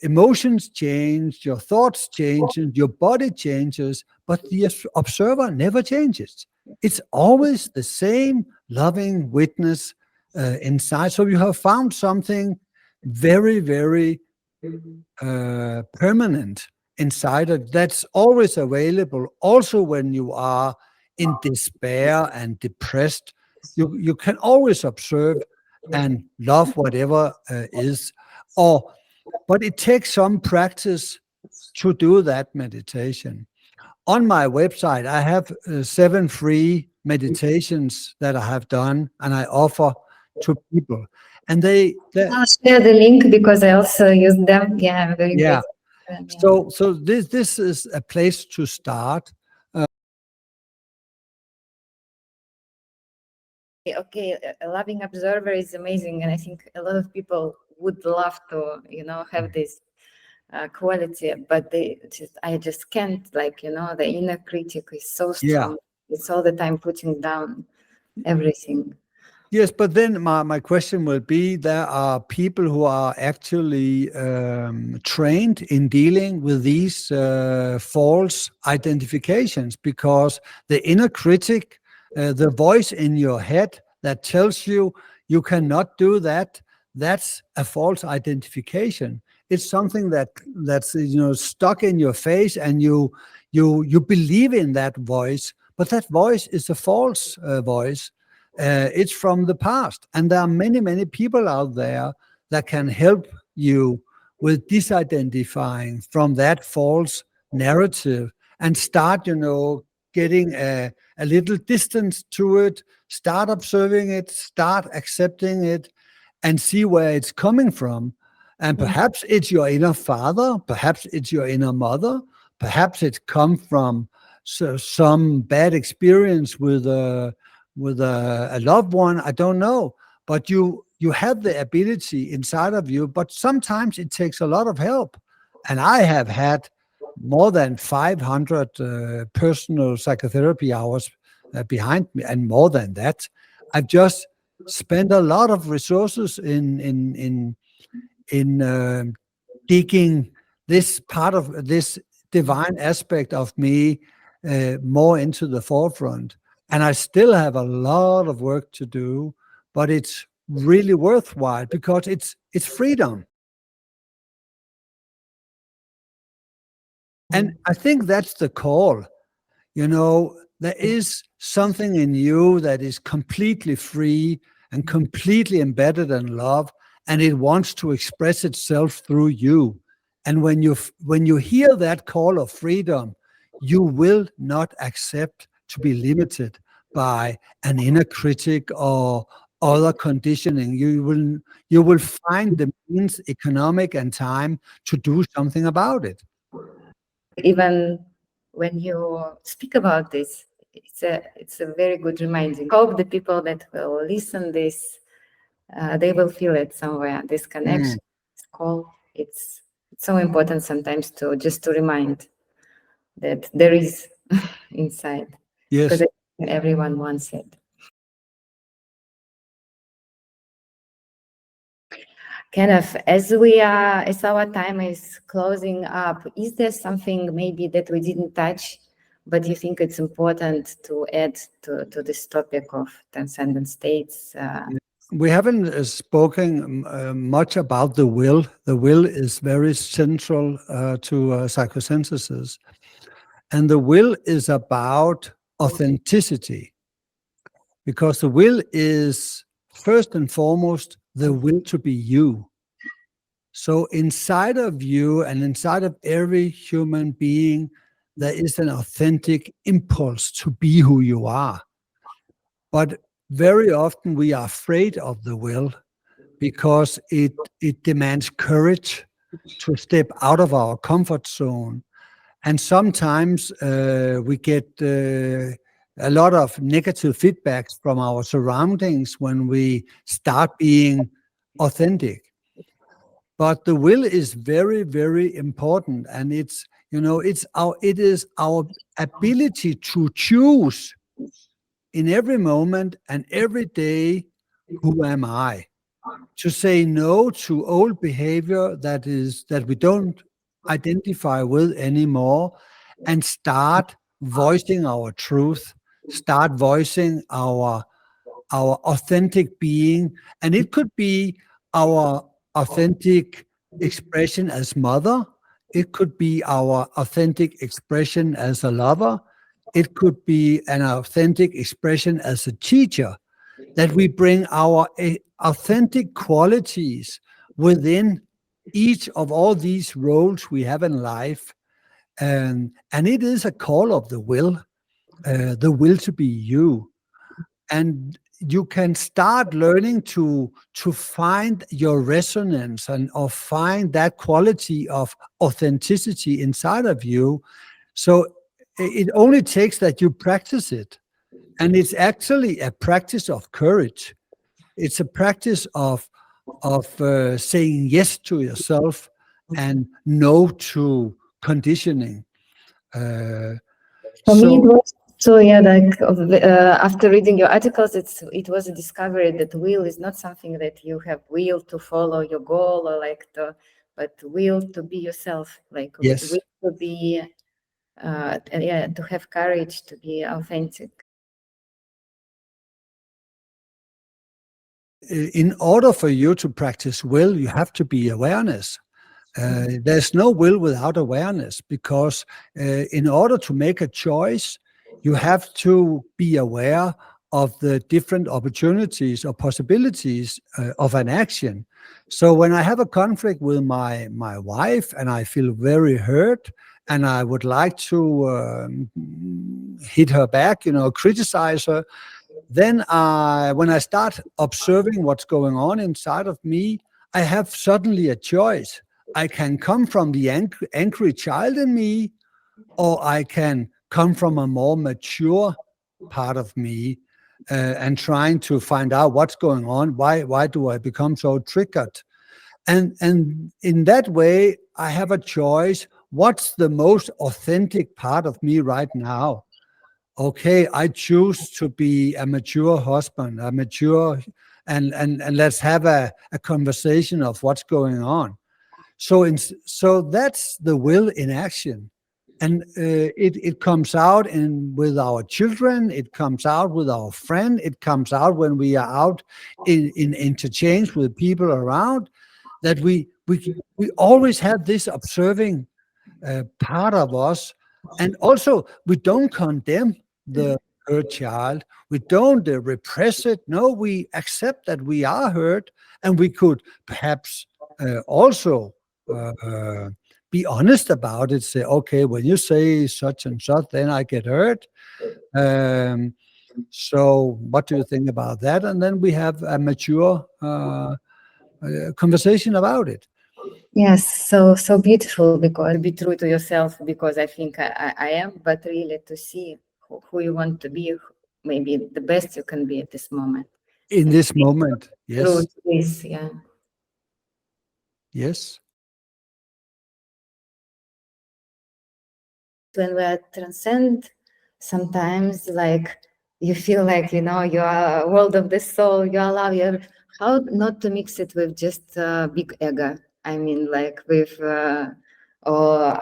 emotions change, your thoughts change, and your body changes, but the observer never changes. It's always the same loving witness inside. So you have found something very, very permanent inside of that's always available, also when you are in despair and depressed, you can always observe and love whatever is. But it takes some practice to do that meditation. On my website, I have 7 free meditations that I have done and I offer to people. And I'll share the link because I also use them. Yeah, I'm very yeah. grateful. So this is a place to start. Okay, a loving observer is amazing, and I think a lot of people would love to, have this quality, but I just can't. The inner critic is so strong. Yeah. It's all the time putting down everything. Yes, but then my question will be, there are people who are actually trained in dealing with these false identifications, because the inner critic, the voice in your head that tells you you cannot do that, that's a false identification. It's something that's stuck in your face, and you believe in that voice, but that voice is a false voice. It's from the past, and there are many people out there that can help you with disidentifying from that false narrative and start getting a little distance to it, start observing it, start accepting it, and see where it's coming from. And perhaps it's your inner father, perhaps it's your inner mother, perhaps it comes from some bad experience with a loved one. I don't know, but you have the ability inside of you, but sometimes it takes a lot of help. And I have had more than 500 personal psychotherapy hours behind me, and more than that. I've just spent a lot of resources in digging this part of this divine aspect of me more into the forefront. And I still have a lot of work to do, but it's really worthwhile because it's freedom. And I think that's the call. There is something in you that is completely free and completely embedded in love, and it wants to express itself through you. And when you hear that call of freedom, you will not accept to be limited by an inner critic or other conditioning. You will find the means, economic and time, to do something about it. Even when you speak about this, it's a very good reminder. I hope the people that will listen this, they will feel it somewhere. This connection, this call. It's so important sometimes to remind that there is inside. Yes. Because everyone wants it. Kenneth, as our time is closing up, is there something maybe that we didn't touch, but you think it's important to add to this topic of transcendent states? We haven't spoken much about the will. The will is very central to psychosynthesis. And the will is about authenticity, because the will is first and foremost the will to be you. So inside of you and inside of every human being, there is an authentic impulse to be who you are. But very often we are afraid of the will because it demands courage to step out of our comfort zone. And sometimes we get a lot of negative feedbacks from our surroundings when we start being authentic. But the will is very, very important, and it is our ability to choose in every moment and every day, who am I? To say no to old behavior that we don't identify with anymore, and start voicing our truth, start voicing our authentic being. And it could be our authentic expression as mother, it could be our authentic expression as a lover, It could be an authentic expression as a teacher, that we bring our authentic qualities within each of all these roles we have in life. And it is a call of the will to be you. And you can start learning to find your resonance or find that quality of authenticity inside of you. So it only takes that you practice it. And it's actually a practice of courage. It's a practice of saying yes to yourself and no to conditioning. For me, it was so, yeah, like after reading your articles, it was a discovery that will is not something that you have will to follow your goal or like but will to be yourself, like yes, will to be, yeah, to have courage to be authentic. In order for you to practice will, you have to be awareness. There's no will without awareness, because in order to make a choice, you have to be aware of the different opportunities or possibilities of an action. So when I have a conflict with my wife and I feel very hurt and I would like to hit her back, criticize her, then when I start observing what's going on inside of me, I have suddenly a choice. I can come from the angry child in me, or I can come from a more mature part of me and trying to find out what's going on. Why do I become so triggered? And in that way, I have a choice. What's the most authentic part of me right now? Okay, I choose to be a mature husband, a mature, and let's have a conversation of what's going on. So that's the will in action. And it comes out with our children, it comes out with our friend, it comes out when we are out in interchange with people around, that we always have this observing part of us. And also, we don't condemn the hurt child. We don't repress it. No, we accept that we are hurt, and we could perhaps also be honest about it. Say, okay, when you say such and such, then I get hurt. So what do you think about that? And then we have a mature conversation about it. Yes, so beautiful, because be true to yourself, because I think I am, but really to see who you want to be, maybe the best you can be at this moment. In this moment, yes. True to this, yeah. Yes. When we transcend, sometimes like you feel like, you are a world of the soul, you are love, how not to mix it with just big ego. I mean, like with, or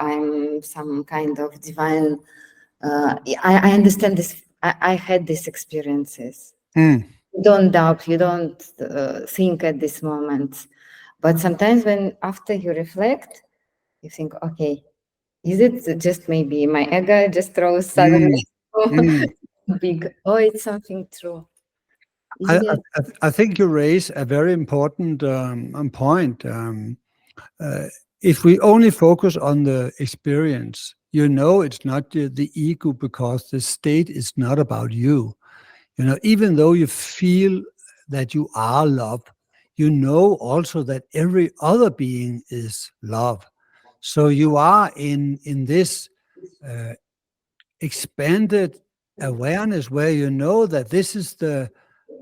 I'm some kind of divine, I understand this, I had these experiences. You don't doubt, you don't think at this moment. But sometimes when after you reflect, you think, okay, is it just maybe my ego just throws suddenly big, or it's something true? I think you raise a very important point. If we only focus on the experience, it's not the ego, because the state is not about you. Even though you feel that you are love, also that every other being is love. So you are in this expanded awareness where you know that this is the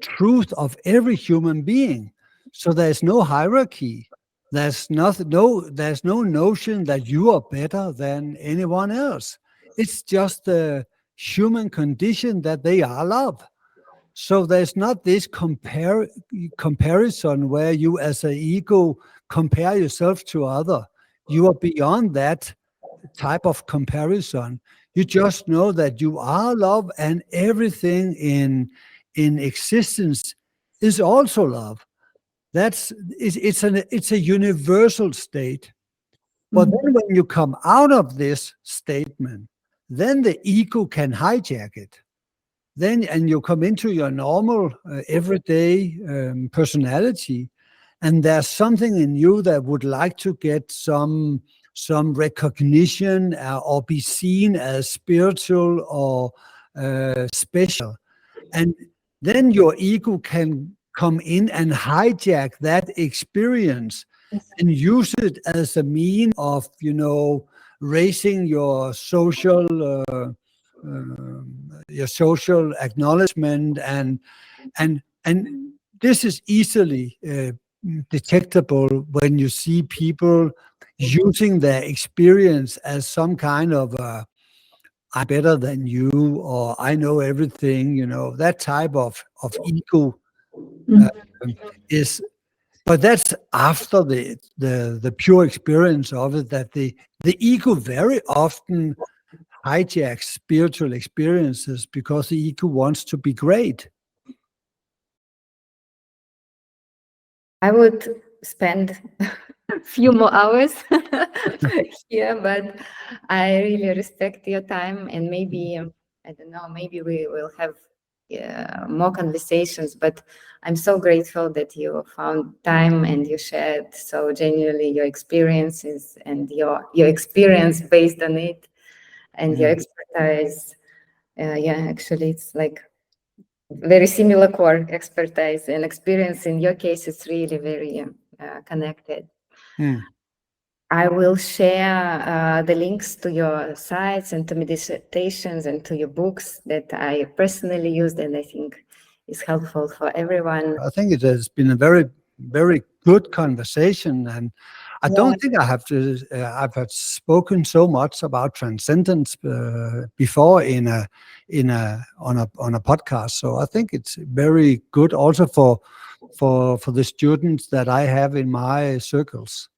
truth of every human being. So there's no hierarchy. There's no notion that you are better than anyone else. It's just the human condition that they are love. So there's not this comparison where you as an ego compare yourself to other. You are beyond that type of comparison. You just know that you are love, and everything in existence is also love. It's a universal state. But then when you come out of this statement, then the ego can hijack it. Then, and you come into your normal, everyday personality, and there's something in you that would like to get some recognition or be seen as spiritual or special. And then your ego can come in and hijack that experience and use it as a mean of, raising your social acknowledgement, and this is easily detectable when you see people using their experience as some kind of I'm better than you, or I know everything, that type of ego is, but that's after the pure experience of it, that the ego very often hijacks spiritual experiences because the ego wants to be great. I would spend a few more hours here, but I really respect your time, and maybe, I don't know, maybe we will have more conversations, but I'm so grateful that you found time and you shared so genuinely your experiences and your experience based on it, and your expertise. Actually, it's like very similar core expertise and experience. In your case, it's really very connected. I will share the links to your sites and to meditations and to your books that I personally used, and I think is helpful for everyone. I think it has been a very, very good conversation, and I don't think I've had spoken so much about transcendence before on a podcast. So I think it's very good also for the students that I have in my circles.